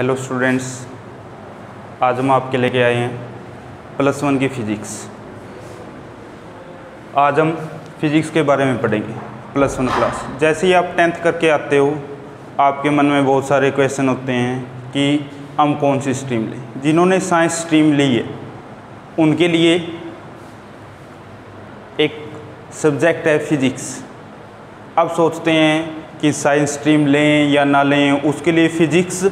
Hello students, आज हम आपके लेके आए हैं +1 की फ़िज़िक्स। आज हम फ़िज़िक्स के बारे में पढ़ेंगे। +1 क्लास जैसे ही आप 10th करके आते हो, आपके मन में बहुत सारे क्वेश्चन होते हैं कि हम कौन सी स्ट्रीम लें। जिन्होंने साइंस स्ट्रीम ली है उनके लिए एक सब्जेक्ट है फ़िज़िक्स। अब सोचते हैं कि साइंस स्ट्रीम लें या ना लें, उसके लिए फ़िज़िक्स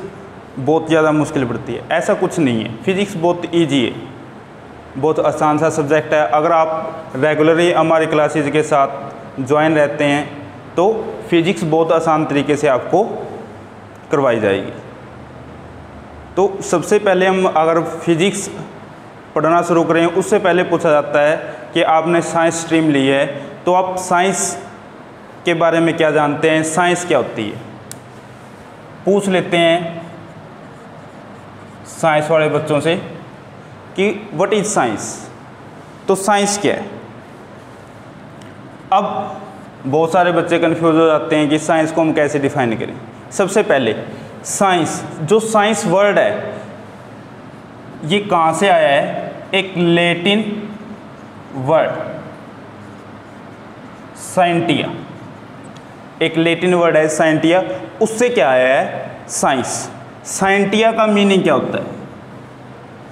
बहुत ज़्यादा मुश्किल पड़ती है। ऐसा कुछ नहीं है, फ़िज़िक्स बहुत इजी है, बहुत आसान सा सब्जेक्ट है। अगर आप रेगुलरली हमारी क्लासेज के साथ ज्वाइन रहते हैं तो फ़िज़िक्स बहुत आसान तरीके से आपको करवाई जाएगी। तो सबसे पहले हम अगर फ़िज़िक्स पढ़ना शुरू करें, उससे पहले पूछा जाता है कि आपने साइंस स्ट्रीम ली है तो आप साइंस के बारे में क्या जानते हैं, साइंस क्या होती है। पूछ लेते हैं साइंस वाले बच्चों से कि व्हाट इज़ साइंस, तो साइंस क्या है। अब बहुत सारे बच्चे कंफ्यूज हो जाते हैं कि साइंस को हम कैसे डिफाइन करें। सबसे पहले साइंस, जो साइंस वर्ड है ये कहाँ से आया है, एक लैटिन वर्ड साइंटिया, एक लैटिन वर्ड है साइंटिया, उससे क्या आया है साइंस। साइंटिया का मीनिंग क्या होता है,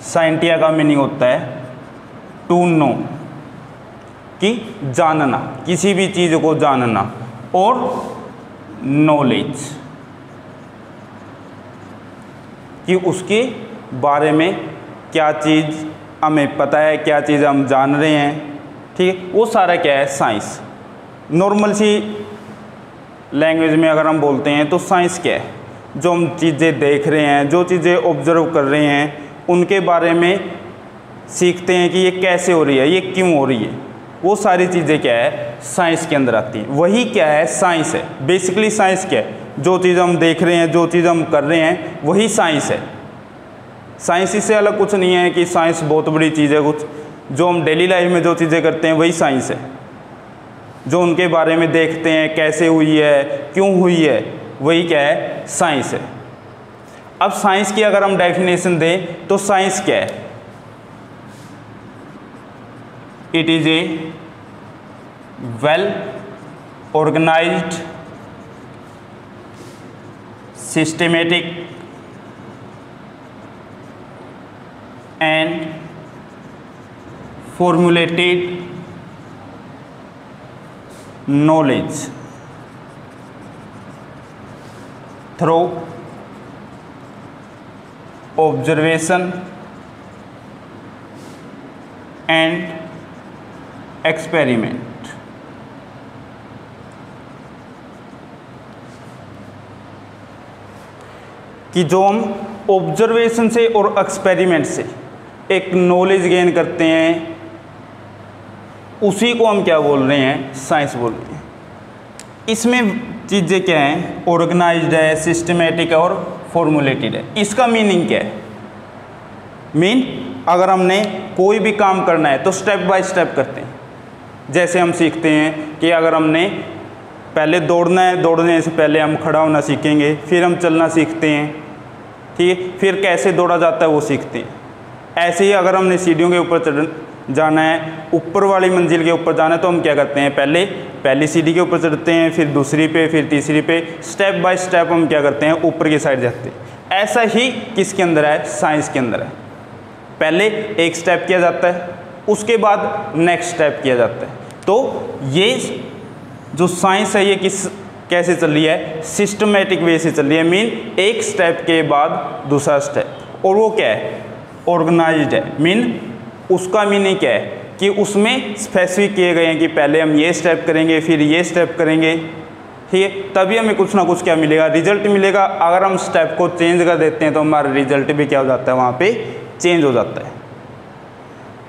साइंटिया का मीनिंग होता है टू नो, कि जानना, किसी भी चीज़ को जानना, और नॉलेज, कि उसके बारे में क्या चीज़ हमें पता है, क्या चीज़ हम जान रहे हैं, ठीक है, वो सारा क्या है साइंस। नॉर्मल सी लैंग्वेज में अगर हम बोलते हैं तो साइंस क्या है, जो हम चीज़ें देख रहे हैं, जो चीज़ें ऑब्जर्व कर रहे हैं, उनके बारे में सीखते हैं कि ये कैसे हो रही है, ये क्यों हो रही है, वो सारी चीज़ें क्या है साइंस के अंदर आती हैं। वही क्या है साइंस है। बेसिकली साइंस क्या है, जो चीज़ हम देख रहे हैं, जो चीज़ हम कर रहे हैं, वही साइंस है। साइंस इससे अलग कुछ नहीं है कि साइंस बहुत बड़ी चीज़ है। कुछ जो हम डेली लाइफ में जो चीज़ें करते हैं वही साइंस है। जो उनके बारे में देखते हैं, कैसे हुई है, क्यों हुई है, वही क्या है साइंस है। अब साइंस की अगर हम डेफिनेशन दें तो साइंस क्या है, it is a well organised systematic and formulated knowledge through observation and experiment। कि जो हम ऑब्जर्वेशन से और एक्सपेरिमेंट से एक नॉलेज गेन करते हैं, उसी को हम क्या बोल रहे हैं साइंस बोल रहे हैं। इसमें चीज़ें क्या हैं, ऑर्गेनाइज्ड है, सिस्टमेटिक है और फॉर्मुलेटेड है। इसका मीनिंग क्या है, मीन अगर हमने कोई भी काम करना है तो स्टेप बाय स्टेप करते हैं। जैसे हम सीखते हैं कि अगर हमने पहले दौड़ना है, दौड़ने से पहले हम खड़ा होना सीखेंगे, फिर हम चलना सीखते हैं, ठीक है, फिर कैसे दौड़ा जाता है वो सीखते हैं। ऐसे ही अगर हमने सीढ़ियों के ऊपर चढ़ जाना है, ऊपर वाली मंजिल के ऊपर जाना है, तो हम क्या करते हैं, पहली सीढ़ी के ऊपर चढ़ते हैं, फिर दूसरी पे, फिर तीसरी पे, स्टेप बाय स्टेप हम क्या करते हैं ऊपर की साइड जाते हैं। ऐसा ही किसके अंदर है, साइंस के अंदर है। पहले एक स्टेप किया जाता है, उसके बाद नेक्स्ट स्टेप किया जाता है। तो ये जो साइंस है ये कैसे चल रही है, सिस्टमेटिक वे से चल रही है। मीन एक स्टेप के बाद दूसरा स्टेप, और वो क्या है ऑर्गेनाइज्ड है। मीन उसका मीनिंग क्या है कि उसमें स्पेसिफिक किए गए हैं कि पहले हम ये स्टेप करेंगे, फिर ये स्टेप करेंगे, ठीक है, तभी हमें कुछ ना कुछ क्या मिलेगा, रिजल्ट मिलेगा। अगर हम स्टेप को चेंज कर देते हैं तो हमारा रिजल्ट भी क्या हो जाता है, वहाँ पे चेंज हो जाता है।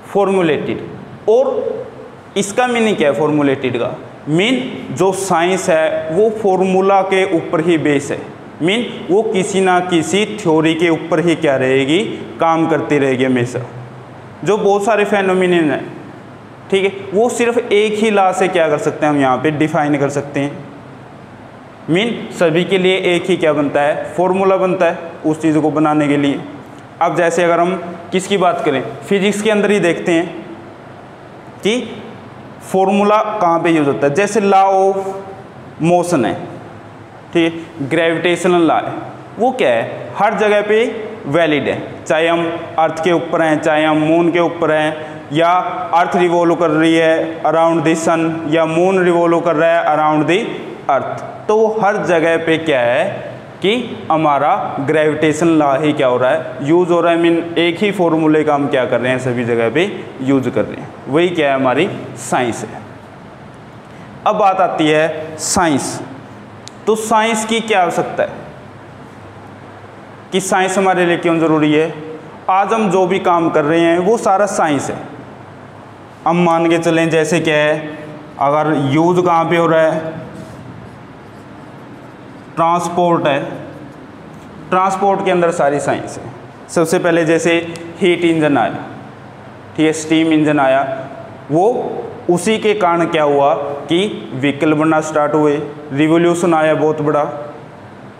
फॉर्मुलेटेड, और इसका मीनिंग क्या है फॉर्मुलेटेड का, मीन जो साइंस है वो फॉर्मूला के ऊपर ही बेस है। मीन वो किसी ना किसी थ्योरी के ऊपर ही क्या रहेगी, काम करती रहेगी हमेशा। जो बहुत सारे फेनोमेनन हैं, ठीक है, वो सिर्फ एक ही लॉ से क्या कर सकते हैं हम यहाँ पे डिफाइन कर सकते हैं। मीन सभी के लिए एक ही क्या बनता है, फॉर्मूला बनता है उस चीज़ को बनाने के लिए। अब जैसे अगर हम किसकी बात करें, फिजिक्स के अंदर ही देखते हैं कि फॉर्मूला कहाँ पे यूज होता है। जैसे लॉ ऑफ मोशन है, ठीक है, ग्रेविटेशनल लॉ है, वो क्या है, हर जगह पे वैलिड है, चाहे हम अर्थ के ऊपर हैं, चाहे हम मून के ऊपर हैं, या अर्थ रिवॉल्व कर रही है अराउंड द सन, या मून रिवॉल्व कर रहा है अराउंड द अर्थ, तो वो हर जगह पे क्या है कि हमारा ग्रेविटेशन लॉ ही क्या हो रहा है, यूज़ हो रहा है। मीन एक ही फॉर्मूले का हम क्या कर रहे हैं, सभी जगह पे यूज कर रहे हैं, वही क्या है हमारी साइंस है। अब बात आती है साइंस, तो साइंस की क्या आवश्यकता है कि साइंस हमारे लिए क्यों ज़रूरी है। आज हम जो भी काम कर रहे हैं वो सारा साइंस है। हम मान के चलें जैसे क्या है, अगर यूज़ कहाँ पे हो रहा है, ट्रांसपोर्ट है, ट्रांसपोर्ट के अंदर सारी साइंस है। सबसे पहले जैसे हीट इंजन आया, ठीक है, स्टीम इंजन आया, वो उसी के कारण क्या हुआ कि व्हीकल बनना स्टार्ट हुए, रिवोल्यूशन आया बहुत बड़ा,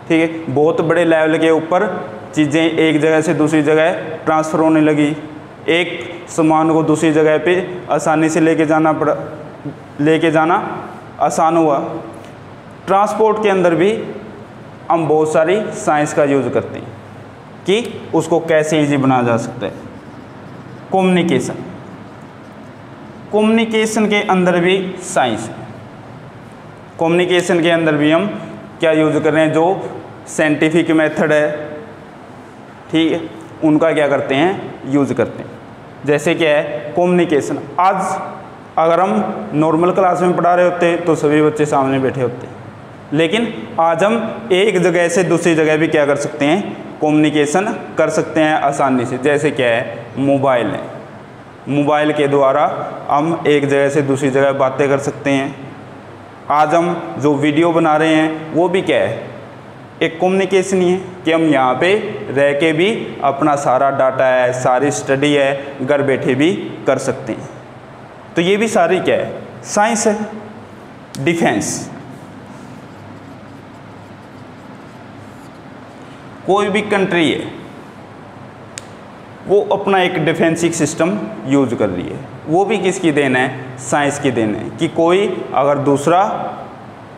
ठीक है, बहुत बड़े लेवल के ऊपर चीज़ें एक जगह से दूसरी जगह ट्रांसफ़र होने लगी, एक सामान को दूसरी जगह पे आसानी से लेके जाना आसान हुआ। ट्रांसपोर्ट के अंदर भी हम बहुत सारी साइंस का यूज़ करते हैं कि उसको कैसे इजी बनाया जा सकता है। कम्युनिकेशन, कम्युनिकेशन के अंदर भी साइंस है। कम्युनिकेशन के अंदर भी हम क्या यूज़ कर रहे हैं, जो साइंटिफिक मेथड है, ठीक है, उनका क्या करते हैं, यूज़ करते हैं। जैसे क्या है कम्युनिकेशन, आज अगर हम नॉर्मल क्लास में पढ़ा रहे होते तो सभी बच्चे सामने बैठे होते, लेकिन आज हम एक जगह से दूसरी जगह भी क्या कर सकते हैं, कम्युनिकेशन कर सकते हैं आसानी से। जैसे क्या है मोबाइल है, मोबाइल के द्वारा हम एक जगह से दूसरी जगह बातें कर सकते हैं। आज हम जो वीडियो बना रहे हैं वो भी क्या है, एक कम्युनिकेशन ही है कि हम यहाँ पे रह के भी अपना सारा डाटा है, सारी स्टडी है, घर बैठे भी कर सकते हैं। तो ये भी सारी क्या है, साइंस है। डिफेंस, कोई भी कंट्री है वो अपना एक डिफेंसिव सिस्टम यूज कर रही है, वो भी किसकी देन है, साइंस की देन है। कि कोई अगर दूसरा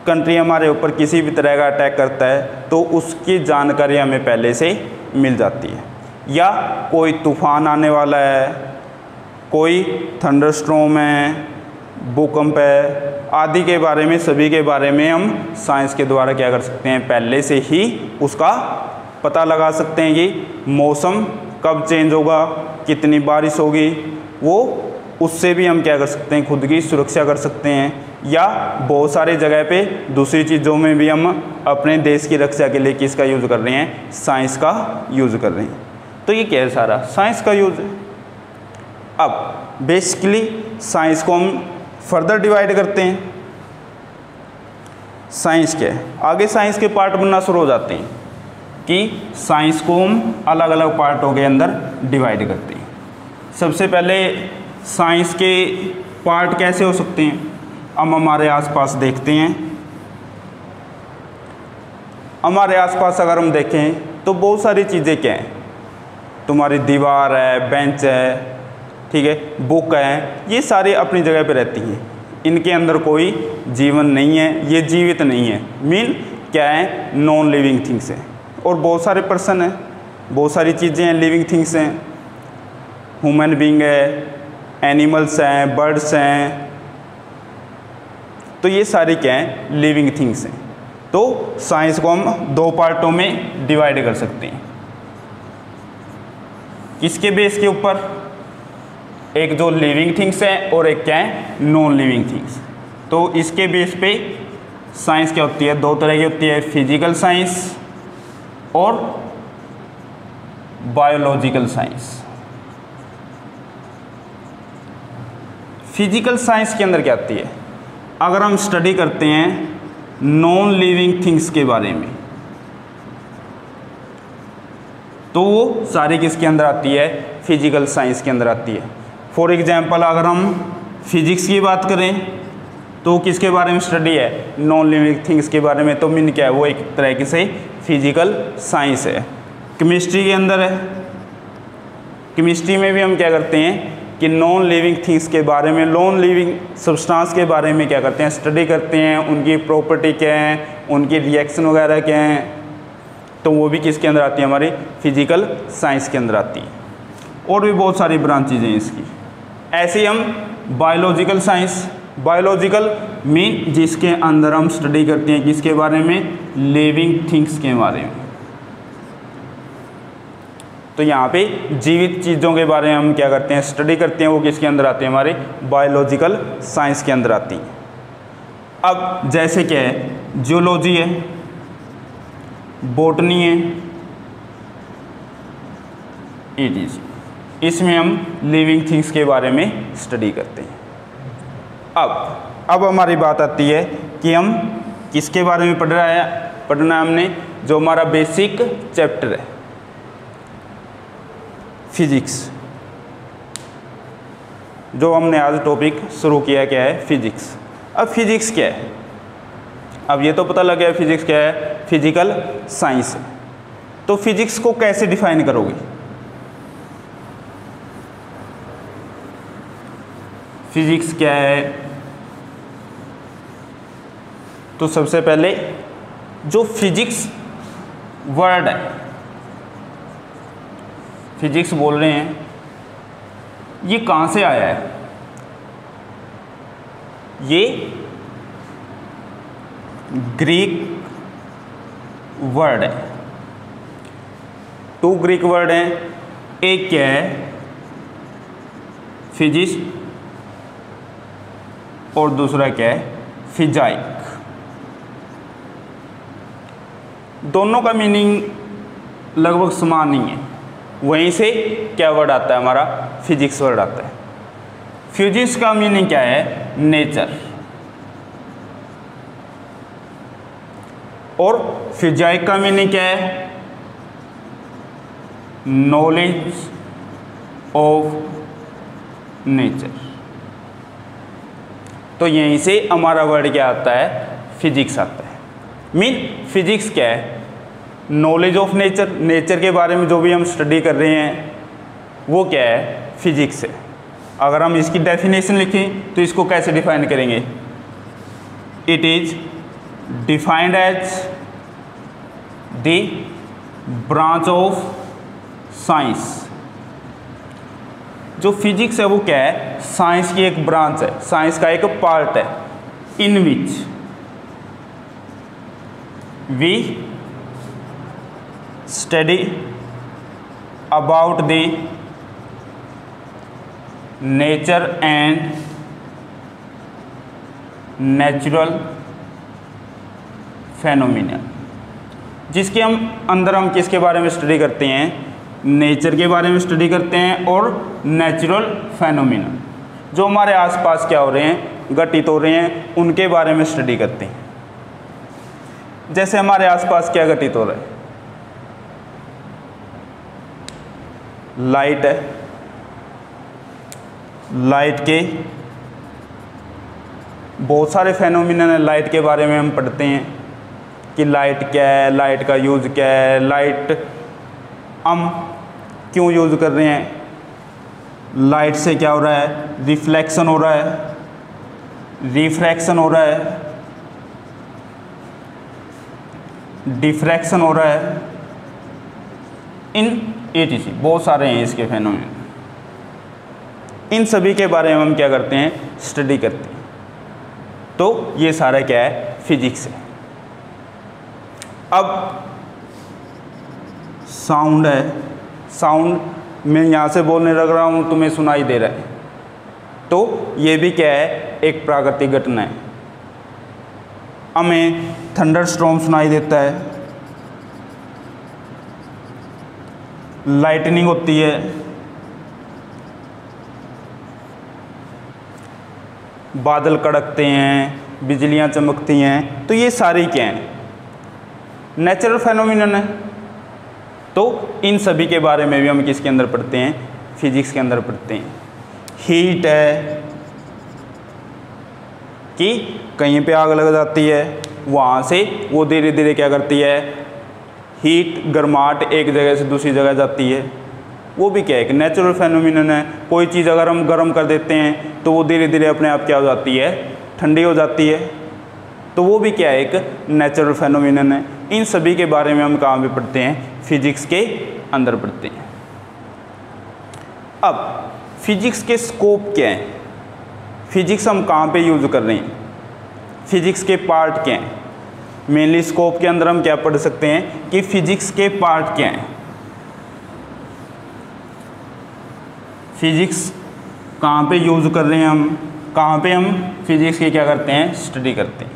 कंट्री हमारे ऊपर किसी भी तरह का अटैक करता है तो उसकी जानकारी हमें पहले से मिल जाती है। या कोई तूफान आने वाला है, कोई थंडरस्टॉर्म है, भूकंप है, आदि के बारे में, सभी के बारे में हम साइंस के द्वारा क्या कर सकते हैं, पहले से ही उसका पता लगा सकते हैं कि मौसम कब चेंज होगा, कितनी बारिश होगी, वो उससे भी हम क्या कर सकते हैं, खुद की सुरक्षा कर सकते हैं। या बहुत सारी जगह पे दूसरी चीज़ों में भी हम अपने देश की रक्षा के लिए किसका यूज़ कर रहे हैं, साइंस का यूज़ कर रहे हैं। तो ये क्या है, सारा साइंस का यूज़ है। अब बेसिकली साइंस को हम फर्दर डिवाइड करते हैं। साइंस क्या है, आगे साइंस के पार्ट बनना शुरू हो जाते हैं कि साइंस को हम अलग अलग पार्टों के अंदर डिवाइड करते हैं। सबसे पहले साइंस के पार्ट कैसे हो सकते हैं, हम हमारे आसपास देखते हैं। हमारे आसपास अगर हम देखें तो बहुत सारी चीज़ें क्या हैं, तुम्हारी दीवार है, बेंच है, ठीक है, बुक है, ये सारी अपनी जगह पे रहती हैं। इनके अंदर कोई जीवन नहीं है, ये जीवित नहीं है। मीन क्या है, नॉन लिविंग थिंग्स है। और बहुत सारे पर्सन हैं, बहुत सारी चीज़ें हैं, लिविंग थिंग्स हैं, ह्यूमन बीइंग है, एनिमल्स हैं, बर्ड्स हैं, तो ये सारी क्या हैं, लिविंग थिंग्स हैं। तो साइंस को हम दो पार्टों में डिवाइड कर सकते हैं। किसके बेस के ऊपर, एक जो लिविंग थिंग्स है और एक क्या है, नॉन लिविंग थिंग्स। तो इसके बेस पे साइंस क्या होती है, दो तरह की होती है, फिजिकल साइंस और बायोलॉजिकल साइंस। फिजिकल साइंस के अंदर क्या आती है, अगर हम स्टडी करते हैं नॉन लिविंग थिंग्स के बारे में तो वो सारी किसके अंदर आती है, फिजिकल साइंस के अंदर आती है। फॉर एग्जांपल अगर हम फिजिक्स की बात करें तो किसके बारे में स्टडी है? नॉन लिविंग थिंग्स के बारे में। तो मीन क्या है? वो एक तरह से फिजिकल साइंस है। केमिस्ट्री के अंदर है, केमिस्ट्री में भी हम क्या करते हैं कि नॉन लिविंग थिंग्स के बारे में, नॉन लिविंग सब्सटेंस के बारे में क्या करते हैं? स्टडी करते हैं, उनकी प्रॉपर्टी क्या है, उनकी रिएक्शन वगैरह क्या हैं। तो वो भी किसके अंदर आती है? हमारी फिजिकल साइंस के अंदर आती है। और भी बहुत सारी ब्रांचेज हैं इसकी। ऐसे ही हम बायोलॉजिकल साइंस, बायोलॉजिकल मीन जिसके अंदर हम स्टडी करते हैं किसके बारे में? लिविंग थिंग्स के बारे में। तो यहाँ पे जीवित चीज़ों के बारे में हम क्या करते हैं? स्टडी करते हैं। वो किसके अंदर आते हैं? हमारे बायोलॉजिकल साइंस के अंदर आती हैं। अब जैसे क्या है? जियोलॉजी है, बॉटनी है, ETC, इसमें हम लिविंग थिंग्स के बारे में स्टडी करते हैं। अब हमारी बात आती है कि हम किसके बारे में पढ़ना है हमने? जो हमारा बेसिक चैप्टर है फिजिक्स, जो हमने आज टॉपिक शुरू किया क्या है? फिजिक्स। अब फिजिक्स क्या है? अब ये तो पता लग गया फिजिक्स क्या है? फिजिकल साइंस है। तो फिजिक्स को कैसे डिफाइन करोगे? फिजिक्स क्या है? तो सबसे पहले जो फिजिक्स वर्ड है, फिजिक्स बोल रहे हैं, ये कहाँ से आया है? ये ग्रीक वर्ड है। 2 ग्रीक वर्ड हैं। एक क्या है? फिजिक्स, और दूसरा क्या है? फिजाइक। दोनों का मीनिंग लगभग समान ही है। वहीं से क्या वर्ड आता है? हमारा फिजिक्स वर्ड आता है। फिजिक्स का मीनिंग क्या है? नेचर। और फिजाइक का मीनिंग क्या है? Knowledge of nature. तो यहीं से हमारा वर्ड क्या आता है? फिजिक्स आता है। मीन फिजिक्स क्या है? Knowledge of nature. नेचर के बारे में जो भी हम स्टडी कर रहे हैं वो क्या है? फिजिक्स है। अगर हम इसकी डेफिनेशन लिखें तो इसको कैसे डिफाइन करेंगे? It is defined as the branch of science. जो फिजिक्स है वो क्या है? साइंस की एक ब्रांच है, साइंस का एक पार्ट है। In which we study about the nature and natural phenomena. जिसके अंदर हम किसके बारे में स्टडी करते हैं? नेचर के बारे में स्टडी करते हैं और नेचुरल फेनोमेना जो हमारे आसपास क्या हो रहे हैं, घटित हो रहे हैं, उनके बारे में स्टडी करते हैं। जैसे हमारे आसपास क्या घटित हो रहा है? लाइट है, लाइट के बहुत सारे फेनोमेना है। लाइट के बारे में हम पढ़ते हैं कि लाइट क्या है, लाइट का यूज़ क्या है, लाइट हम क्यों यूज़ कर रहे हैं, लाइट से क्या हो रहा है? रिफ्लेक्शन हो रहा है, रिफ्रैक्शन हो रहा है, डिफ्रैक्शन हो रहा है, इन ETC बहुत सारे हैं इसके फेनोमेना। इन सभी के बारे में हम क्या करते हैं? स्टडी करते हैं। तो ये सारा क्या है? फिजिक्स है। अब साउंड है, साउंड मैं यहाँ से बोलने लग रहा हूँ, तुम्हें सुनाई दे रहा है, तो ये भी क्या है? एक प्राकृतिक घटना है। हमें थंडरस्टॉर्म सुनाई देता है, लाइटनिंग होती है, बादल कड़कते हैं, बिजलियाँ चमकती हैं। तो ये सारी क्या हैं? नेचुरल फेनोमेनन है। तो इन सभी के बारे में भी हम किसके अंदर पढ़ते हैं? फिजिक्स के अंदर पढ़ते हैं। हीट है, कि कहीं पे आग लग जाती है, वहाँ से वो धीरे धीरे क्या करती है, हीट गर्माहट एक जगह से दूसरी जगह जाती है। वो भी क्या है, एक नेचुरल फेनोमिनन है। कोई चीज़ अगर हम गर्म कर देते हैं तो वो धीरे धीरे अपने आप क्या हो जाती है, ठंडी हो जाती है। तो वो भी क्या है, एक नेचुरल फेनोमिनन है। इन सभी के बारे में हम कहाँ पे पढ़ते हैं, फिजिक्स के अंदर पढ़ते हैं। अब फिजिक्स के स्कोप क्या हैं, फिजिक्स हम कहाँ पे यूज़ कर रहे हैं, फिजिक्स के पार्ट क्या हैं। मेनली स्कोप के अंदर हम क्या पढ़ सकते हैं कि फिजिक्स के पार्ट क्या हैं। फिजिक्स कहाँ पे यूज़ कर रहे हैं हम, कहाँ पे हम फिजिक्स की क्या करते हैं, स्टडी करते हैं।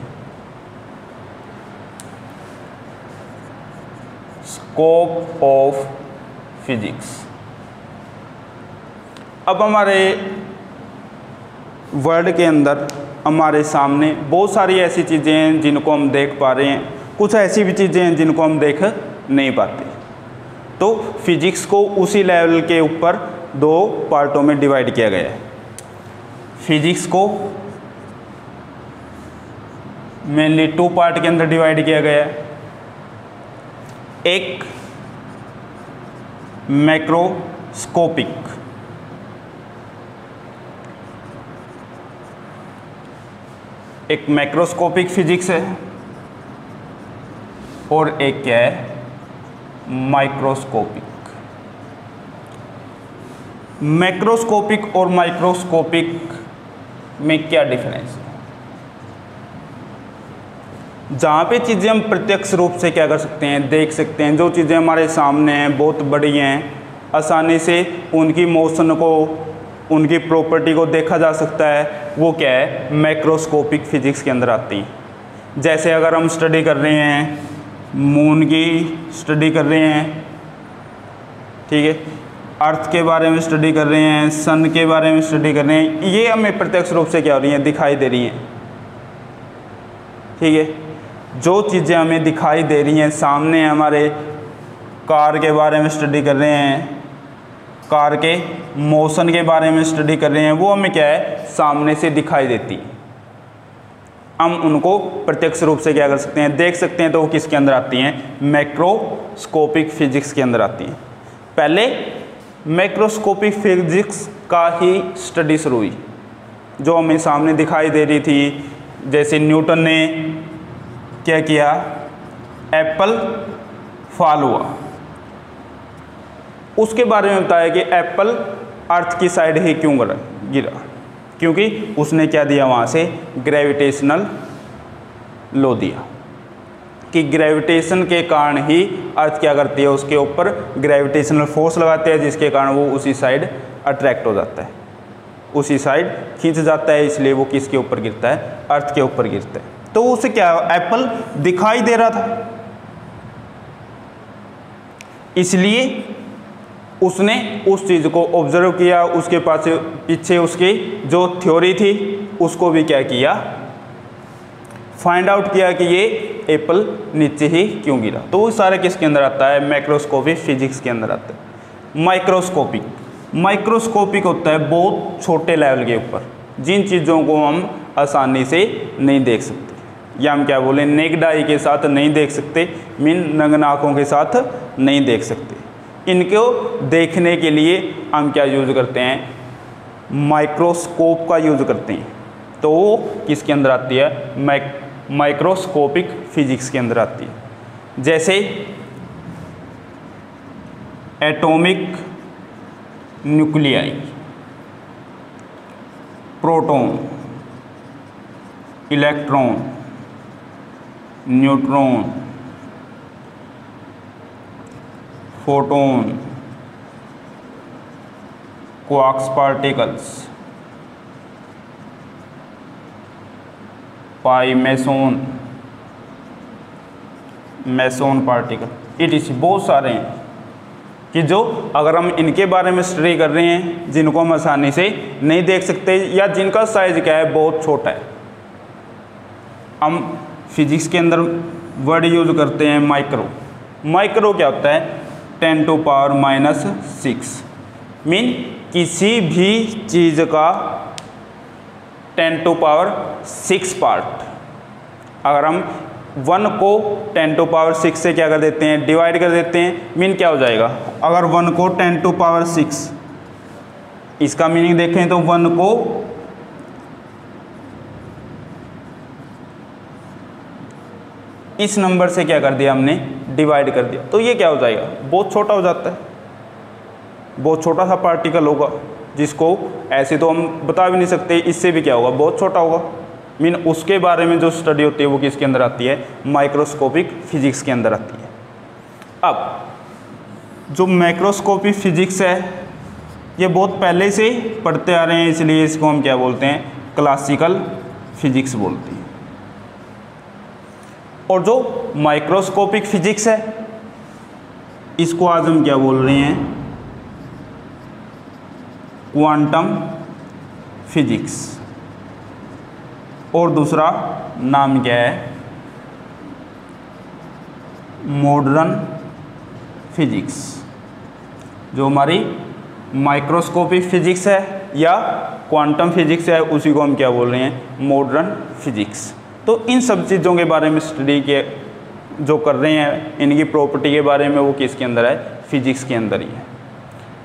Scope of physics. अब हमारे वर्ल्ड के अंदर हमारे सामने बहुत सारी ऐसी चीज़ें हैं जिनको हम देख पा रहे हैं, कुछ ऐसी भी चीज़ें हैं जिनको हम देख नहीं पाते। तो फिजिक्स को उसी लेवल के ऊपर दो पार्टों में डिवाइड किया गया है। फिजिक्स को मेनली 2 पार्ट के अंदर डिवाइड किया गया है। एक मैक्रोस्कोपिक, एक मैक्रोस्कोपिक फिजिक्स है, और एक क्या है, माइक्रोस्कोपिक। मैक्रोस्कोपिक और माइक्रोस्कोपिक में क्या डिफरेंस है। जहाँ पे चीज़ें हम प्रत्यक्ष रूप से क्या कर सकते हैं, देख सकते हैं, जो चीज़ें हमारे सामने हैं, बहुत बड़ी हैं, आसानी से उनकी मोशन को, उनकी प्रॉपर्टी को देखा जा सकता है, वो क्या है, मैक्रोस्कोपिक फिजिक्स के अंदर आती हैं। जैसे अगर हम स्टडी कर रहे हैं, मून की स्टडी कर रहे हैं, ठीक है, अर्थ के बारे में स्टडी कर रहे हैं, सन के बारे में स्टडी कर रहे हैं, ये हमें प्रत्यक्ष रूप से क्या हो रही हैं, दिखाई दे रही हैं। ठीक है, जो चीज़ें हमें दिखाई दे रही हैं सामने, हमारे कार के बारे में स्टडी कर रहे हैं, कार के मोशन के बारे में स्टडी कर रहे हैं, वो हमें क्या है, सामने से दिखाई देती है। हम उनको प्रत्यक्ष रूप से क्या कर सकते हैं, देख सकते हैं। तो वो किसके अंदर आती हैं, मैक्रोस्कोपिक फिजिक्स के अंदर आती हैं। पहले मैक्रोस्कोपिक फिजिक्स का ही स्टडी शुरू हुई, जो हमें सामने दिखाई दे रही थी। जैसे न्यूटन ने क्या किया, एप्पल फॉल हुआ, उसके बारे में बताया कि एप्पल अर्थ की साइड ही क्यों गिरा, क्योंकि उसने क्या दिया, वहाँ से ग्रेविटेशनल लो दिया, कि ग्रेविटेशन के कारण ही अर्थ क्या करती है, उसके ऊपर ग्रेविटेशनल फोर्स लगाते हैं, जिसके कारण वो उसी साइड अट्रैक्ट हो जाता है, उसी साइड खींच जाता है, इसलिए वो किसके ऊपर गिरता है, अर्थ के ऊपर गिरता है। तो उसे क्या, एप्पल दिखाई दे रहा था, इसलिए उसने उस चीज़ को ऑब्जर्व किया, उसके पास पीछे उसकी जो थ्योरी थी उसको भी क्या किया, फाइंड आउट किया कि ये एप्पल नीचे ही क्यों गिरा। तो वो सारे किसके अंदर आता है, मैक्रोस्कोपिक फिजिक्स के अंदर आता है। माइक्रोस्कोपिक, माइक्रोस्कोपिक होता है बहुत छोटे लेवल के ऊपर, जिन चीज़ों को हम आसानी से नहीं देख सकते, या हम क्या बोलें, नेक्ड आई के साथ नहीं देख सकते, मीन नग्न आँखों के साथ नहीं देख सकते। इनको देखने के लिए हम क्या यूज़ करते हैं, माइक्रोस्कोप का यूज़ करते हैं। तो वो किसके अंदर आती है, माइक्रोस्कोपिक फिजिक्स के अंदर आती है। जैसे atomic nuclei, proton, electron, neutron, photon, quarks particles, pi meson, meson particle, etc, बहुत सारे हैं कि जो अगर हम इनके बारे में स्टडी कर रहे हैं, जिनको हम आसानी से नहीं देख सकते, या जिनका साइज क्या है, बहुत छोटा है। हम फिजिक्स के अंदर वर्ड यूज करते हैं माइक्रो। माइक्रो क्या होता है, 10⁻⁻⁶, मीन किसी भी चीज़ का 10⁶ पार्ट। अगर हम 1 को 10⁶ से क्या कर देते हैं, डिवाइड कर देते हैं, मीन क्या हो जाएगा, अगर 1 को 10⁶, इसका मीनिंग देखें तो 1 को इस नंबर से क्या कर दिया हमने, डिवाइड कर दिया, तो ये क्या हो जाएगा, बहुत छोटा हो जाता है, बहुत छोटा सा पार्टिकल होगा जिसको ऐसे तो हम बता भी नहीं सकते, इससे भी क्या होगा, बहुत छोटा होगा। मीन उसके बारे में जो स्टडी होती है वो किसके अंदर आती है, माइक्रोस्कोपिक फिजिक्स के अंदर आती है। अब जो माइक्रोस्कोपिक फिजिक्स है ये बहुत पहले से पढ़ते आ रहे हैं, इसलिए इसको हम क्या बोलते हैं, क्लासिकल फिजिक्स बोलते हैं। और जो माइक्रोस्कोपिक फिजिक्स है इसको आज हम क्या बोल रहे हैं, क्वांटम फिजिक्स, और दूसरा नाम क्या है, मॉडर्न फिजिक्स। जो हमारी माइक्रोस्कोपिक फिजिक्स है या क्वांटम फिजिक्स है उसी को हम क्या बोल रहे हैं, मॉडर्न फिजिक्स। तो इन सब चीज़ों के बारे में स्टडी के जो कर रहे हैं, इनकी प्रॉपर्टी के बारे में, वो किसके अंदर है, फिजिक्स के अंदर ही है।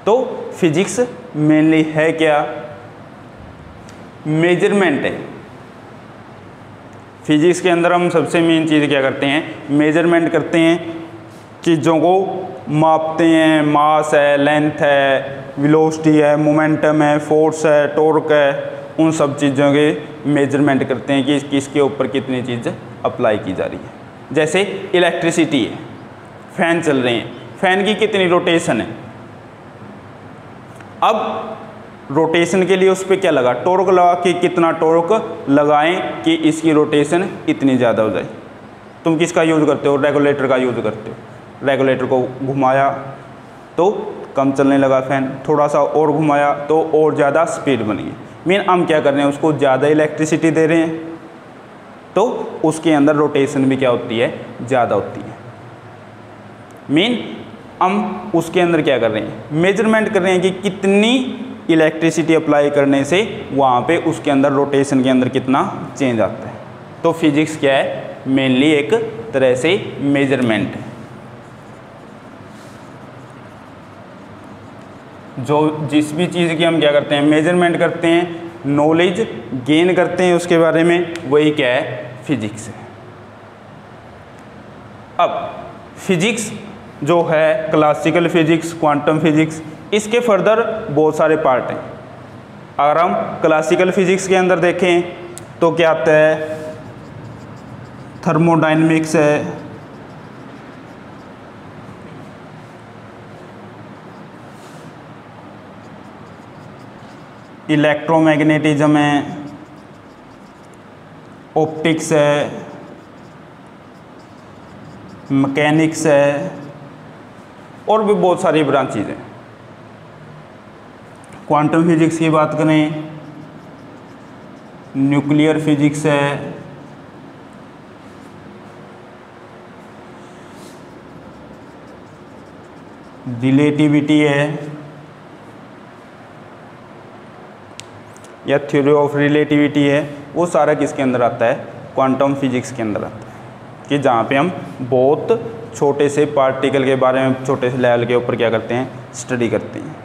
तो फिजिक्स मेनली है क्या, मेजरमेंट है। फिजिक्स के अंदर हम सबसे मेन चीज़ क्या करते हैं, मेजरमेंट करते हैं, चीज़ों को मापते हैं, मास है, लेंथ है, वेलोसिटी है, मोमेंटम है, फोर्स है, टॉर्क है, उन सब चीज़ों के मेजरमेंट करते हैं कि किसके ऊपर कितनी चीज़ अप्लाई की जा रही है। जैसे इलेक्ट्रिसिटी है, फैन चल रहे हैं, फैन की कितनी रोटेशन है, अब रोटेशन के लिए उस पर क्या लगा, टॉर्क लगा कि कितना टॉर्क लगाएं कि इसकी रोटेशन इतनी ज़्यादा हो जाए। तुम किसका यूज़ करते हो, रेगुलेटर का यूज़ करते हो। रेगुलेटर को घुमाया तो कम चलने लगा फैन, थोड़ा सा और घुमाया तो और ज़्यादा स्पीड बन गई। मीन हम क्या कर रहे हैं, उसको ज़्यादा इलेक्ट्रिसिटी दे रहे हैं तो उसके अंदर रोटेशन भी क्या होती है, ज़्यादा होती है। मीन हम उसके अंदर क्या कर रहे हैं, मेजरमेंट कर रहे हैं कि कितनी इलेक्ट्रिसिटी अप्लाई करने से वहाँ पे उसके अंदर रोटेशन के अंदर कितना चेंज आता है। तो फिजिक्स क्या है, मेनली एक तरह से मेजरमेंट है। जो जिस भी चीज़ की हम क्या करते हैं, मेजरमेंट करते हैं, नॉलेज गेन करते हैं उसके बारे में, वही क्या है, फिजिक्स है। अब फिजिक्स जो है, क्लासिकल फिजिक्स, क्वांटम फिजिक्स, इसके फर्दर बहुत सारे पार्ट हैं। अगर हम क्लासिकल फिजिक्स के अंदर देखें तो क्या आता है, थर्मोडायनेमिक्स है, इलेक्ट्रोमैग्नेटिज्म है, ऑप्टिक्स है, मैकेनिक्स है, और भी बहुत सारी ब्रांचेज हैं। क्वांटम फिजिक्स की बात करें, न्यूक्लियर फिजिक्स है, रिलेटिविटी है या थ्योरी ऑफ रिलेटिविटी है, वो सारा किसके अंदर आता है, क्वांटम फिजिक्स के अंदर आता है। कि जहाँ पे हम बहुत छोटे से पार्टिकल के बारे में, छोटे से लेवल के ऊपर क्या करते हैं, स्टडी करते हैं।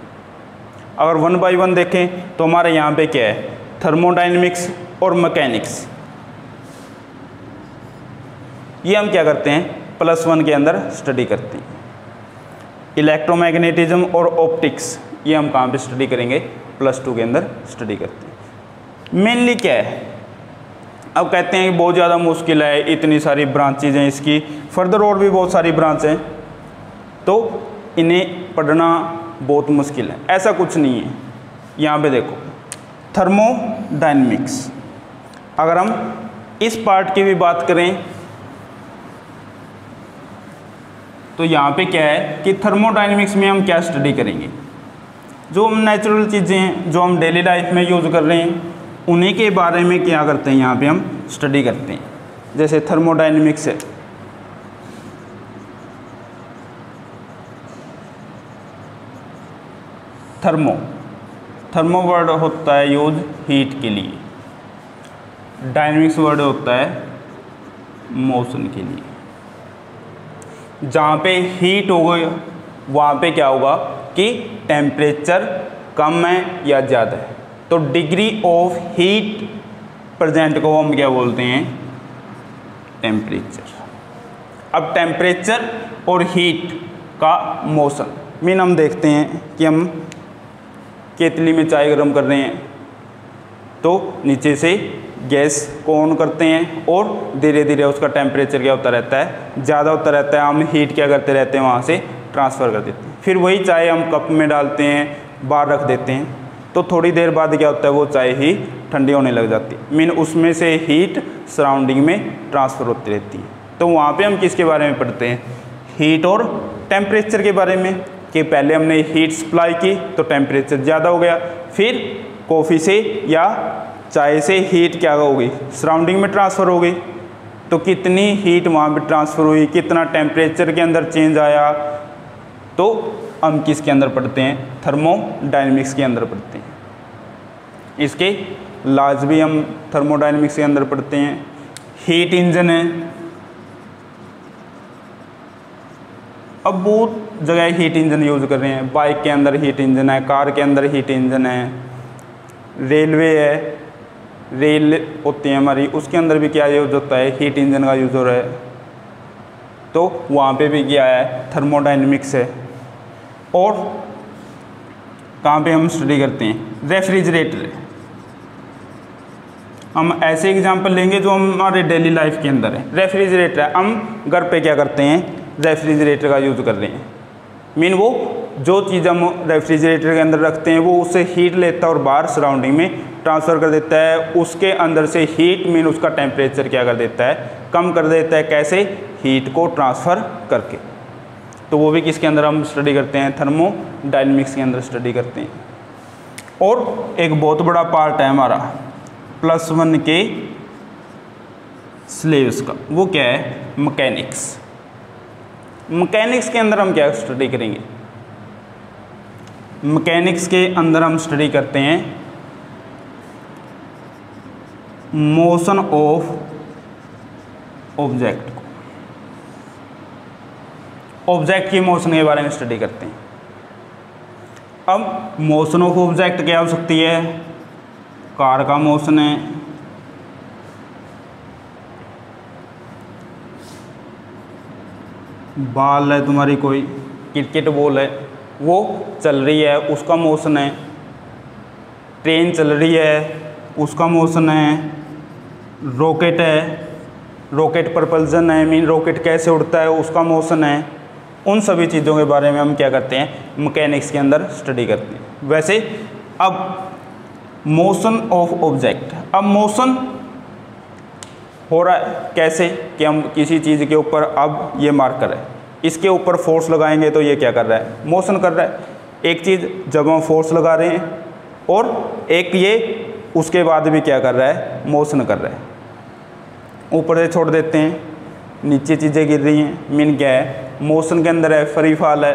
अगर 1 बाय 1 देखें तो हमारे यहाँ पे क्या है, थर्मोडायनेमिक्स और मैकेनिक्स, ये हम क्या करते हैं, +1 के अंदर स्टडी करते हैं। इलेक्ट्रोमैग्नेटिज्म और ऑप्टिक्स, ये हम कहाँ पे स्टडी करेंगे, +2 के अंदर स्टडी करते हैं। मेनली क्या है, अब कहते हैं कि बहुत ज़्यादा मुश्किल है, इतनी सारी ब्रांचेज हैं इसकी, फर्दर और भी बहुत सारी ब्रांच हैं, तो इन्हें पढ़ना बहुत मुश्किल है। ऐसा कुछ नहीं है। यहाँ पे देखो, थर्मोडायनेमिक्स, अगर हम इस पार्ट की भी बात करें तो यहाँ पे क्या है कि थर्मोडायनेमिक्स में हम क्या स्टडी करेंगे, जो हम नेचुरल चीज़ें हैं, जो हम डेली लाइफ में यूज़ कर रहे हैं, उन्हीं के बारे में क्या करते हैं, यहाँ पे हम स्टडी करते हैं। जैसे थर्मोडायनेमिक्स है, थर्मो वर्ड होता है यूज हीट के लिए, डायनेमिक्स वर्ड होता है मोशन के लिए। जहाँ पे हीट होगा वहाँ पे क्या होगा कि टेम्परेचर कम है या ज़्यादा है, तो डिग्री ऑफ हीट प्रेजेंट को हम क्या बोलते हैं, टेम्परेचर। अब टेम्परेचर और हीट का मोशन मीन हम देखते हैं कि हम केतली में चाय गर्म कर रहे हैं तो नीचे से गैस को ऑन करते हैं और धीरे धीरे उसका टेम्परेचर क्या होता रहता है, ज़्यादा होता रहता है। हम हीट क्या करते रहते हैं, वहाँ से ट्रांसफ़र कर देते हैं। फिर वही चाय हम कप में डालते हैं, बाहर रख देते हैं, तो थोड़ी देर बाद क्या होता है, वो चाय ही ठंडी होने लग जाती है। मीन उसमें से हीट सराउंडिंग में ट्रांसफ़र होती रहती है। तो वहाँ पे हम किसके बारे में पढ़ते हैं, हीट और टेम्परेचर के बारे में, कि पहले हमने हीट सप्लाई की तो टेम्परेचर ज़्यादा हो गया, फिर कॉफ़ी से या चाय से हीट क्या हो गई, सराउंडिंग में ट्रांसफ़र हो गई, तो कितनी हीट वहाँ पे ट्रांसफ़र हुई, कितना टेम्परेचर के अंदर चेंज आया, तो हम किसके अंदर पढ़ते हैं, थर्मोडायनेमिक्स के अंदर पढ़ते हैं। इसके लाज भी हम थर्मोडायनेमिक्स के अंदर पढ़ते हैं। हीट इंजन है, अब बहुत जगह हीट इंजन यूज़ कर रहे हैं। बाइक के अंदर हीट इंजन है, कार के अंदर हीट इंजन है, रेलवे है, रेल होती है हमारी, उसके अंदर भी क्या यूज़ होता है, हीट इंजन का यूज़ हो रहा है। तो वहाँ पे भी क्या है, थर्मोडायनेमिक्स है। और कहाँ पे हम स्टडी करते हैं, रेफ्रिजरेटर है। हम ऐसे एग्जांपल लेंगे जो हमारे डेली लाइफ के अंदर है। रेफ्रिजरेटर है, हम घर पे क्या करते हैं, रेफ्रिजरेटर का यूज़ कर रहे हैं। मीन वो जो चीज़ हम रेफ्रिजरेटर के अंदर रखते हैं वो उससे हीट लेता है और बाहर सराउंडिंग में ट्रांसफ़र कर देता है। उसके अंदर से हीट मीन उसका टेम्परेचर क्या कर देता है, कम कर देता है। कैसे, हीट को ट्रांसफ़र करके। तो वो भी किसके अंदर हम स्टडी करते हैं, थर्मोडायनेमिक्स के अंदर स्टडी करते हैं। और एक बहुत बड़ा पार्ट है हमारा +1 के सिलेबस का, वो क्या है, मैकेनिक्स। मैकेनिक्स के अंदर हम क्या स्टडी करेंगे, मैकेनिक्स के अंदर हम स्टडी करते हैं मोशन ऑफ ऑब्जेक्ट को, ऑब्जेक्ट की मोशन के बारे में स्टडी करते हैं। अब मोशन ऑफ ऑब्जेक्ट क्या हो सकती है, कार का मोशन है, बॉल है तुम्हारी, कोई क्रिकेट बॉल है वो चल रही है, उसका मोशन है। ट्रेन चल रही है, उसका मोशन है। रॉकेट है, रॉकेट प्रपल्जन है, मीन रॉकेट कैसे उड़ता है, उसका मोशन है। उन सभी चीज़ों के बारे में हम क्या करते हैं, मैकेनिक्स के अंदर स्टडी करते हैं। वैसे अब मोशन ऑफ ऑब्जेक्ट, अब मोशन हो रहा है कैसे, कि हम किसी चीज़ के ऊपर, अब ये मार्कर है, इसके ऊपर फोर्स लगाएंगे तो ये क्या कर रहा है, मोशन कर रहा है। एक चीज़ जब हम फोर्स लगा रहे हैं और एक ये उसके बाद भी क्या कर रहा है, मोशन कर रहा है। ऊपर से छोड़ देते हैं, नीचे चीज़ें गिर रही हैं, मीन क्या है, मोशन के अंदर है, फ्री फॉल है।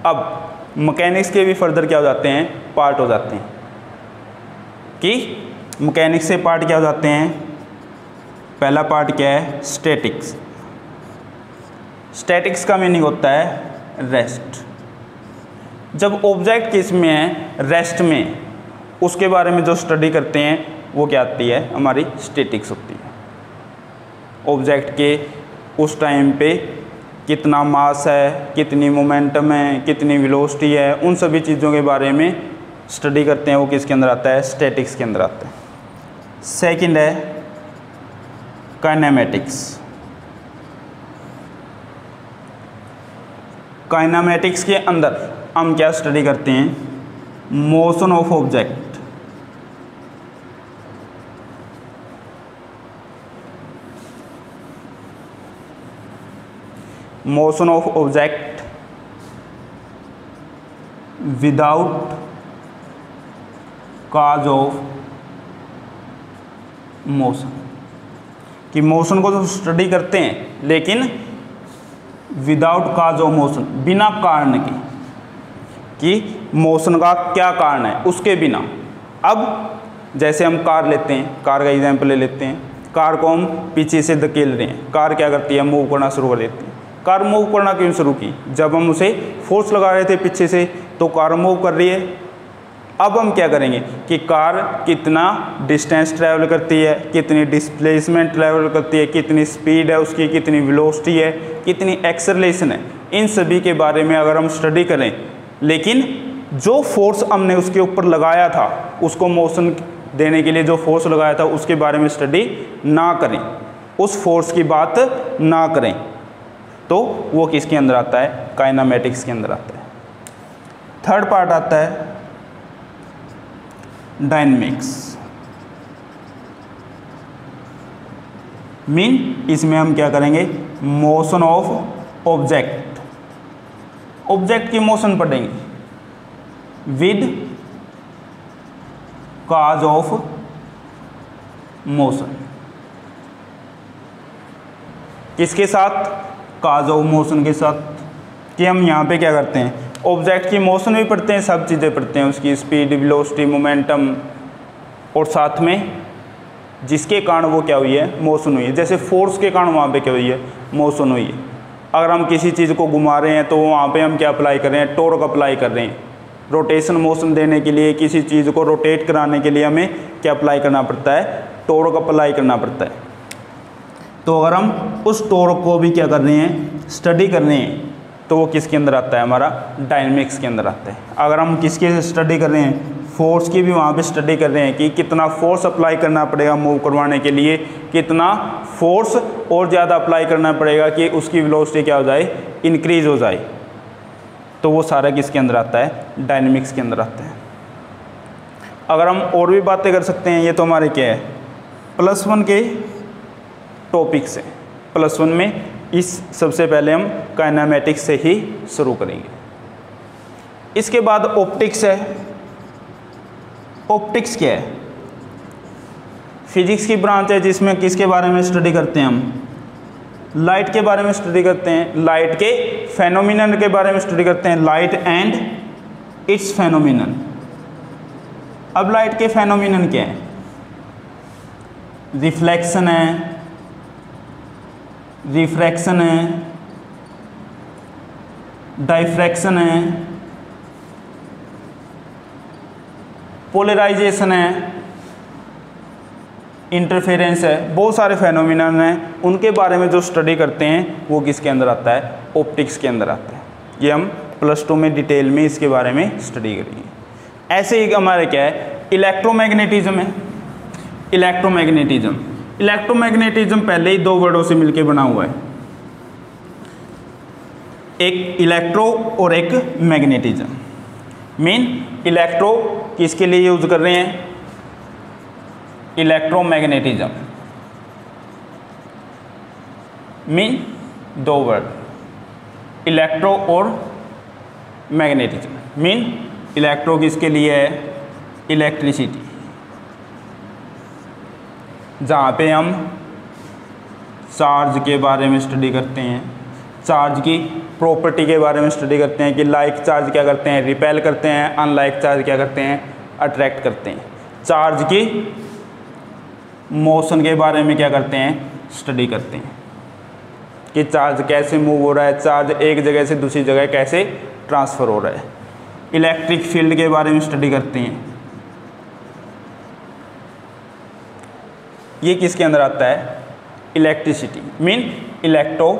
अब मैकेनिक्स के भी फर्दर क्या हो जाते हैं, पार्ट हो जाते हैं, कि मैकेनिक्स से पार्ट क्या हो जाते हैं। पहला पार्ट क्या है, स्टैटिक्स। स्टैटिक्स का मीनिंग होता है रेस्ट। जब ऑब्जेक्ट किस में है, रेस्ट में, उसके बारे में जो स्टडी करते हैं वो क्या आती है, हमारी स्टैटिक्स होती है। ऑब्जेक्ट के उस टाइम पे कितना मास है, कितनी मोमेंटम है, कितनी वेलोसिटी है, उन सभी चीज़ों के बारे में स्टडी करते हैं। वो किसके अंदर आता है, स्टैटिक्स के अंदर आता है। सेकंड है काइनेमेटिक्स। काइनेमेटिक्स के अंदर हम क्या स्टडी करते हैं, motion of object. Motion of object without cause of motion, कि मोशन को तो स्टडी करते हैं लेकिन विदाउट काज ऑफ मोशन, बिना कारण के, कि मोशन का क्या कारण है, उसके बिना। अब जैसे हम कार लेते हैं, कार का एग्जाम्पल ले लेते हैं। कार को हम पीछे से धकेल रहे हैं, कार क्या करती है, मूव करना शुरू कर देती है। कार मूव करना क्यों शुरू की, जब हम उसे फोर्स लगा रहे थे पीछे से तो कार मूव कर रही है। अब हम क्या करेंगे कि कार कितना डिस्टेंस ट्रैवल करती है, कितनी डिस्प्लेसमेंट ट्रैवल करती है, कितनी स्पीड है उसकी, कितनी वेलोसिटी है, कितनी एक्सेलरेशन है, इन सभी के बारे में अगर हम स्टडी करें, लेकिन जो फोर्स हमने उसके ऊपर लगाया था, उसको मोशन देने के लिए जो फोर्स लगाया था उसके बारे में स्टडी ना करें, उस फोर्स की बात ना करें, तो वो किसके अंदर आता है, काइनेमैटिक्स के अंदर आता है। थर्ड पार्ट आता है डायनेमिक्स। मीन इसमें हम क्या करेंगे, मोशन ऑफ ऑब्जेक्ट, ऑब्जेक्ट की मोशन पढ़ेंगे विद काज ऑफ मोशन। किसके साथ, काज ऑफ मोशन के साथ। कि हम यहाँ पे क्या करते हैं, ऑब्जेक्ट की मोशन भी पढ़ते हैं, सब चीज़ें पढ़ते हैं, उसकी स्पीड, वेलोसिटी, मोमेंटम, और साथ में जिसके कारण वो क्या हुई है, मोशन हुई है। जैसे फोर्स के कारण वहाँ पे क्या हुई है, मोशन हुई है। अगर हम किसी चीज़ को घुमा रहे हैं तो वहाँ पे हम क्या अप्लाई कर रहे हैं, टॉर्क अप्लाई कर रहे हैं। रोटेशन मोशन देने के लिए, किसी चीज़ को रोटेट कराने के लिए हमें क्या अप्लाई करना पड़ता है, टॉर्क अप्लाई करना पड़ता है। तो अगर हम उस टॉर्क को भी क्या कर रहे हैं, स्टडी कर रहे हैं, तो वो किसके अंदर आता है, हमारा डायनेमिक्स के अंदर आता है। अगर हम किसके स्टडी कर रहे हैं, फोर्स की भी वहाँ पे स्टडी कर रहे हैं कि कितना फोर्स अप्लाई करना पड़ेगा मूव करवाने के लिए, कितना फोर्स और ज़्यादा अप्लाई करना पड़ेगा कि उसकी वेलोसिटी क्या हो जाए, इंक्रीज हो जाए, तो वो सारा किसके अंदर आता है, डायनेमिक्स के अंदर आता है। अगर हम और भी बातें कर सकते हैं, ये तो हमारे क्या है, +1 के टॉपिक्स हैं। +1 में इस सबसे पहले हम काइनेमैटिक्स से ही शुरू करेंगे। इसके बाद ऑप्टिक्स है। ऑप्टिक्स क्या है, फिजिक्स की ब्रांच है जिसमें किसके बारे में स्टडी करते हैं, हम लाइट के बारे में स्टडी करते हैं, लाइट के फेनोमिनन के बारे में स्टडी करते हैं, लाइट एंड इट्स फेनोमिनन। अब लाइट के फेनोमिनन क्या है, रिफ्लेक्शन है, रिफ्रैक्शन है, डाइफ्रैक्शन है, पोलराइजेशन है, इंटरफेरेंस है, बहुत सारे फेनोमिनन हैं। उनके बारे में जो स्टडी करते हैं वो किसके अंदर आता है, ऑप्टिक्स के अंदर आता है। ये हम +2 में डिटेल में इसके बारे में स्टडी करेंगे। ऐसे ही हमारे क्या है, इलेक्ट्रोमैग्नेटिज्म है। इलेक्ट्रोमैग्नेटिज्म, इलेक्ट्रोमैग्नेटिज्म पहले ही 2 वर्डों से मिलकर बना हुआ है, एक इलेक्ट्रो और एक मैग्नेटिज्म। मीन इलेक्ट्रो किसके लिए यूज कर रहे हैं, इलेक्ट्रोमैग्नेटिज्म। मीन 2 वर्ड, इलेक्ट्रो और मैग्नेटिज्म। मीन इलेक्ट्रो किसके लिए है, इलेक्ट्रिसिटी, जहाँ पे हम चार्ज के बारे में स्टडी करते हैं, चार्ज की प्रॉपर्टी के बारे में स्टडी करते हैं कि लाइक चार्ज क्या करते हैं, रिपेल करते हैं, अनलाइक चार्ज क्या करते हैं, अट्रैक्ट करते हैं। चार्ज की मोशन के बारे में क्या करते हैं, स्टडी करते हैं कि चार्ज कैसे मूव हो रहा है, चार्ज एक जगह से दूसरी जगह कैसे ट्रांसफ़र हो रहा है। इलेक्ट्रिक फील्ड के बारे में स्टडी करते हैं। ये किसके अंदर आता है, इलेक्ट्रिसिटी, मीन इलेक्ट्रो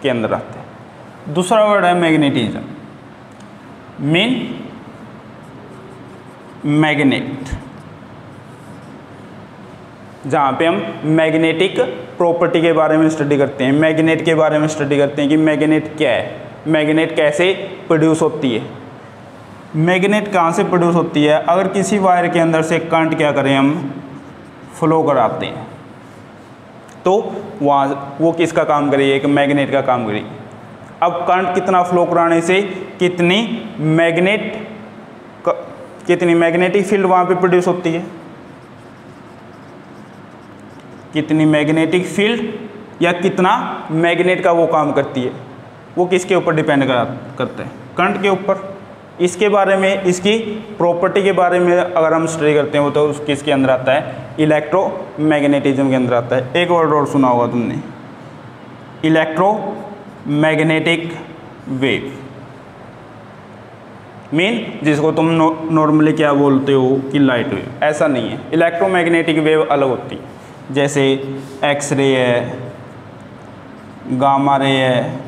के अंदर आता है। दूसरा वर्ड है मैग्नेटिज्म, मीन मैग्नेट, जहाँ पे हम मैग्नेटिक प्रॉपर्टी के बारे में स्टडी करते हैं, मैग्नेट के बारे में स्टडी करते हैं कि मैग्नेट क्या है, मैग्नेट कैसे प्रोड्यूस होती है, मैग्नेट कहाँ से प्रोड्यूस होती है। अगर किसी वायर के अंदर से करंट क्या करें, हम फ्लो कराते हैं, तो वहाँ वो किसका काम करेगी, एक मैग्नेट का काम करेगी। अब करंट कितना फ्लो कराने से कितनी मैग्नेटिक फील्ड वहाँ पे प्रोड्यूस होती है, कितनी मैग्नेटिक फील्ड या कितना मैग्नेट का वो काम करती है, वो किसके ऊपर डिपेंड करता है, करंट के ऊपर। इसके बारे में, इसकी प्रॉपर्टी के बारे में अगर हम स्टडी करते हो तो किसके अंदर आता है, इलेक्ट्रोमैग्नेटिज्म के अंदर आता है। एक वर्ड और सुना होगा तुमने, इलेक्ट्रोमैग्नेटिक वेव, मीन जिसको तुम नॉर्मली क्या बोलते हो कि लाइट वेव। ऐसा नहीं है, इलेक्ट्रोमैग्नेटिक वेव अलग होती है, जैसे एक्स रे है, गामा रे है,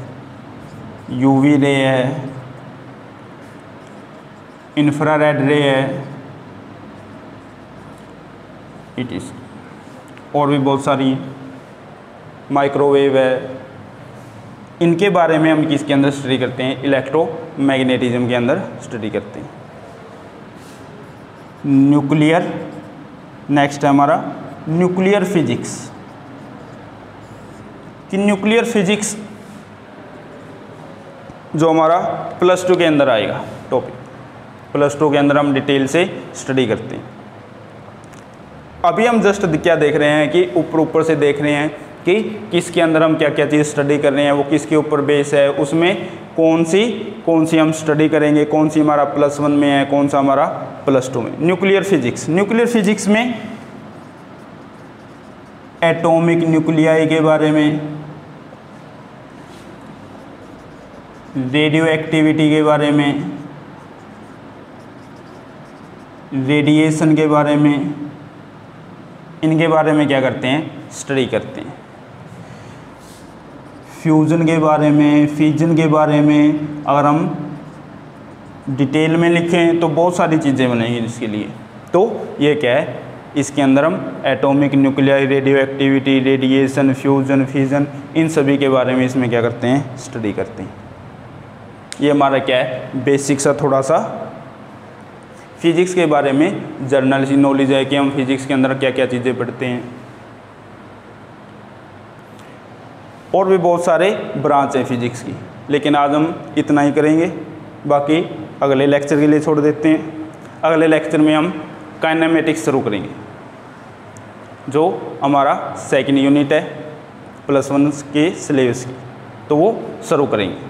यूवी रे है, इंफ्रारेड रे है, इट इज, और भी बहुत सारी, माइक्रोवेव है। इनके बारे में हम किसके अंदर स्टडी करते हैं, इलेक्ट्रोमैग्नेटिज्म के अंदर स्टडी करते हैं। न्यूक्लियर, नेक्स्ट है हमारा न्यूक्लियर फिजिक्स, कि न्यूक्लियर फिजिक्स जो हमारा +2 के अंदर आएगा टॉपिक, +2 के अंदर हम डिटेल से स्टडी करते हैं। अभी हम जस्ट क्या देख रहे हैं कि ऊपर से देख रहे हैं कि किसके अंदर हम क्या क्या चीज़ स्टडी कर रहे हैं, वो किसके ऊपर बेस है, उसमें कौन सी हम स्टडी करेंगे, कौन सी हमारा +1 में है, कौन सा हमारा +2 में। न्यूक्लियर फिजिक्स, न्यूक्लियर फिजिक्स में एटॉमिक न्यूक्लियाई के बारे में, रेडियो एक्टिविटी के बारे में, रेडिएशन के बारे में, इनके बारे में क्या करते हैं, स्टडी करते हैं। फ्यूज़न के बारे में, फिजन के बारे में अगर हम डिटेल में लिखें तो बहुत सारी चीज़ें बनेंगी इसके लिए। तो ये क्या है, इसके अंदर हम atomic nuclei, radioactivity, radiation, fusion, fission, इन सभी के बारे में इसमें क्या करते हैं, स्टडी करते हैं। ये हमारा क्या है, बेसिक सा थोड़ा सा फिजिक्स के बारे में जर्नल सी नॉलेज है कि हम फिजिक्स के अंदर क्या क्या चीज़ें पढ़ते हैं। और भी बहुत सारे ब्रांच हैं फिजिक्स की, लेकिन आज हम इतना ही करेंगे, बाकी अगले लेक्चर के लिए छोड़ देते हैं। अगले लेक्चर में हम काइनेमेटिक्स शुरू करेंगे, जो हमारा सेकंड यूनिट है +1 के सिलेबस की, तो वो शुरू करेंगे।